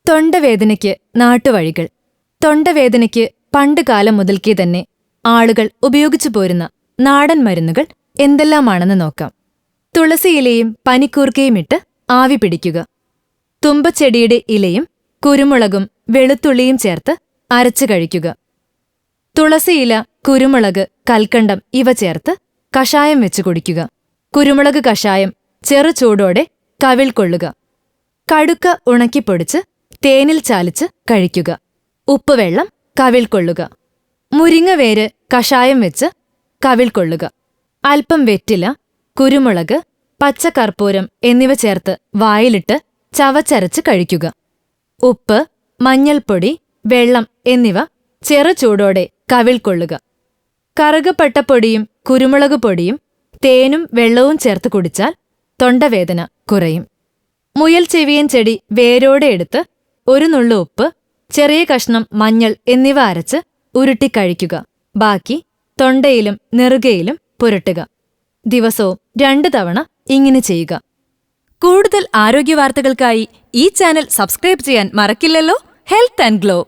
തൊണ്ടവേദനയ്ക്ക് നാട്ടുവഴികൾ. തൊണ്ടവേദനയ്ക്ക് പണ്ട് കാലം മുതൽക്കേ തന്നെ ആളുകൾ ഉപയോഗിച്ചു പോരുന്ന നാടൻ മരുന്നുകൾ എന്തെല്ലാമാണെന്ന് നോക്കാം. തുളസിയിലയും പനിക്കൂർക്കയും ഇട്ട് ആവി പിടിക്കുക. തുമ്പച്ചെടിയുടെ ഇലയും കുരുമുളകും വെളുത്തുള്ളിയും ചേർത്ത് അരച്ചു കഴിക്കുക. തുളസിയില, കുരുമുളക്, കൽക്കണ്ടം ഇവ ചേർത്ത് കഷായം വെച്ച് കുടിക്കുക. കുരുമുളക് കഷായം ചെറു ചൂടോടെ കവിൾ കൊള്ളുക. കടുക്ക ഉണക്കിപ്പൊടിച്ച് തേനിൽ ചാലിച്ച് കഴിക്കുക. ഉപ്പുവെള്ളം കവിൾ കൊള്ളുക. മുരിങ്ങവേര് കഷായം വെച്ച് കവിൾ കൊള്ളുക. അല്പം വെറ്റില, കുരുമുളക്, പച്ചക്കർപ്പൂരം എന്നിവ ചേർത്ത് വായിലിട്ട് ചവച്ചരച്ച് കഴിക്കുക. ഉപ്പ്, മഞ്ഞൾപ്പൊടി, വെള്ളം എന്നിവ ചെറു ചൂടോടെ കവിൾ കൊള്ളുക. കറുകപ്പട്ടപ്പൊടിയും കുരുമുളക് പൊടിയും തേനും വെള്ളവും ചേർത്ത് കുടിച്ചാൽ തൊണ്ടവേദന കുറയും. മുയൽ ചെവിയൻ ചെടി വേരോടെ എടുത്ത് ഒരു നുള്ളു ഉപ്പ്, ചെറിയ കഷ്ണം മഞ്ഞൾ എന്നിവ അരച്ച് ഉരുട്ടിക്കഴിക്കുക. ബാക്കി തൊണ്ടയിലും നെറുകയിലും പുരട്ടുക. ദിവസവും 2 തവണ ഇങ്ങനെ ചെയ്യുക. കൂടുതൽ ആരോഗ്യവാർത്തകൾക്കായി ഈ ചാനൽ സബ്സ്ക്രൈബ് ചെയ്യാൻ മറക്കില്ലല്ലോ. Health and glow.